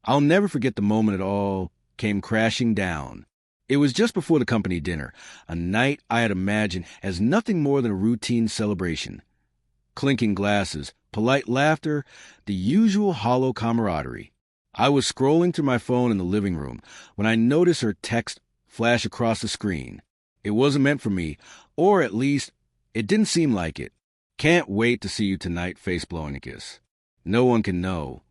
I'll never forget the moment it all came crashing down. It was just before the company dinner, a night I had imagined as nothing more than a routine celebration. Clinking glasses, polite laughter, the usual hollow camaraderie. I was scrolling through my phone in the living room when I noticed her text flash across the screen. It wasn't meant for me, or at least, it didn't seem like it. Can't wait to see you tonight, face blowing a kiss. No one can know.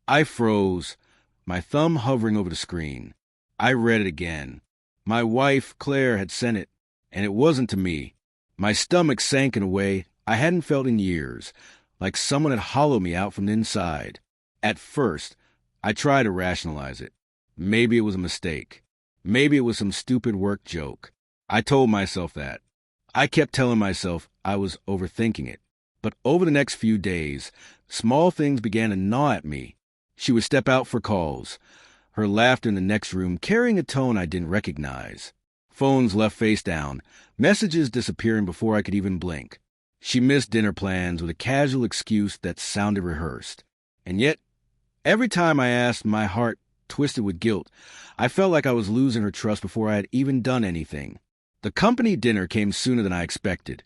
I froze, my thumb hovering over the screen. I read it again. My wife, Claire, had sent it, and it wasn't to me. My stomach sank in a way I hadn't felt in years, like someone had hollowed me out from the inside. At first, I tried to rationalize it. Maybe it was a mistake. Maybe it was some stupid work joke. I told myself that. I kept telling myself I was overthinking it. But over the next few days, small things began to gnaw at me. She would step out for calls, her laughter in the next room carrying a tone I didn't recognize. Phones left face down, messages disappearing before I could even blink. She missed dinner plans with a casual excuse that sounded rehearsed. And yet, every time I asked, my heart twisted with guilt. I felt like I was losing her trust before I had even done anything. The company dinner came sooner than I expected,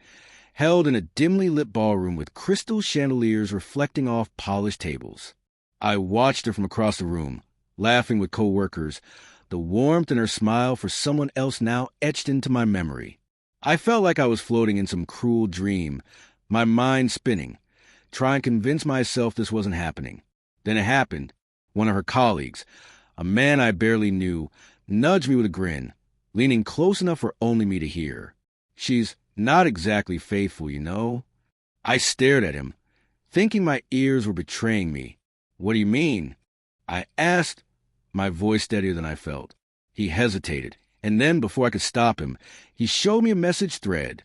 held in a dimly lit ballroom with crystal chandeliers reflecting off polished tables. I watched her from across the room, laughing with co-workers, the warmth in her smile for someone else now etched into my memory. I felt like I was floating in some cruel dream, my mind spinning, trying to convince myself this wasn't happening. Then it happened. One of her colleagues, a man I barely knew, nudged me with a grin, leaning close enough for only me to hear. She's not exactly faithful, you know. I stared at him, thinking my ears were betraying me. What do you mean? I asked, my voice steadier than I felt. He hesitated, and then, before I could stop him, he showed me a message thread.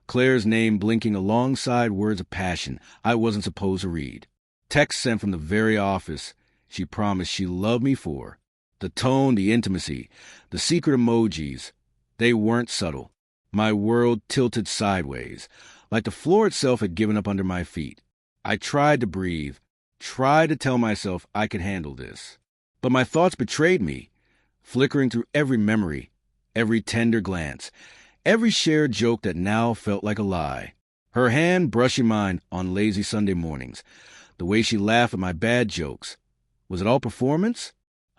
Claire's name blinking alongside words of passion I wasn't supposed to read. Text sent from the very office she promised she loved me for. The tone, the intimacy, the secret emojis, they weren't subtle. My world tilted sideways, like the floor itself had given up under my feet. I tried to breathe, tried to tell myself I could handle this. But my thoughts betrayed me, flickering through every memory, every tender glance, every shared joke that now felt like a lie. Her hand brushing mine on lazy Sunday mornings, the way she laughed at my bad jokes. Was it all performance?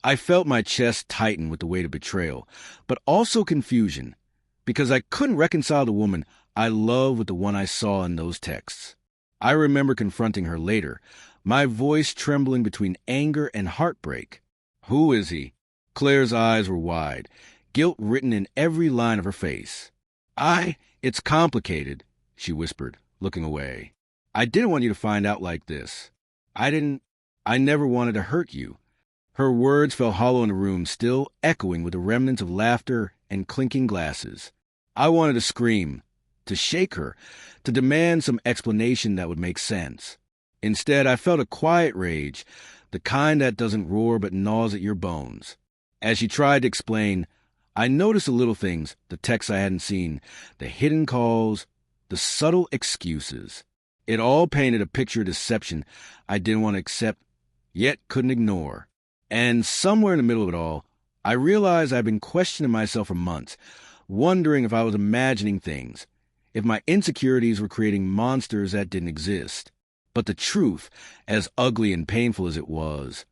I felt my chest tighten with the weight of betrayal, but also confusion, because I couldn't reconcile the woman I loved with the one I saw in those texts. I remember confronting her later, my voice trembling between anger and heartbreak. Who is he? Claire's eyes were wide, guilt written in every line of her face. It's complicated, she whispered, looking away. I didn't want you to find out like this. I never wanted to hurt you. Her words fell hollow in the room, still echoing with the remnants of laughter and clinking glasses. I wanted to scream, to shake her, to demand some explanation that would make sense. Instead, I felt a quiet rage, the kind that doesn't roar but gnaws at your bones. As she tried to explain, I noticed the little things, the texts I hadn't seen, the hidden calls, the subtle excuses. It all painted a picture of deception I didn't want to accept, yet couldn't ignore. And somewhere in the middle of it all, I realized I'd been questioning myself for months, wondering if I was imagining things, if my insecurities were creating monsters that didn't exist. But the truth, as ugly and painful as it was,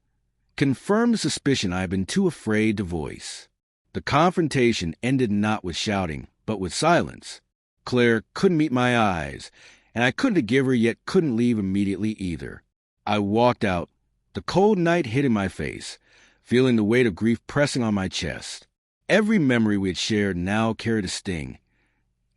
confirmed the suspicion I had been too afraid to voice. The confrontation ended not with shouting, but with silence. Claire couldn't meet my eyes, and I couldn't forgive her, yet couldn't leave immediately either. I walked out, the cold night hitting my face, feeling the weight of grief pressing on my chest. Every memory we had shared now carried a sting,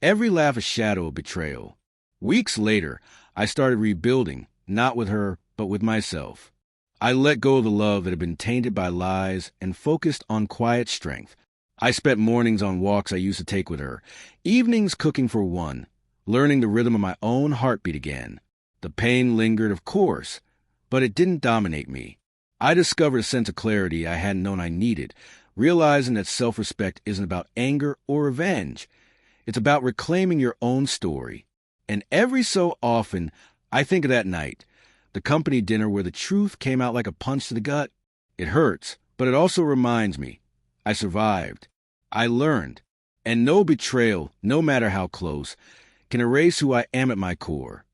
every laugh a shadow of betrayal. Weeks later, I started rebuilding, not with her, but with myself. I let go of the love that had been tainted by lies and focused on quiet strength. I spent mornings on walks I used to take with her, evenings cooking for one, learning the rhythm of my own heartbeat again. The pain lingered, of course, but it didn't dominate me. I discovered a sense of clarity I hadn't known I needed, realizing that self-respect isn't about anger or revenge. It's about reclaiming your own story. And every so often, I think of that night, the company dinner where the truth came out like a punch to the gut. It hurts, but it also reminds me I survived. I learned. And no betrayal, no matter how close, can erase who I am at my core.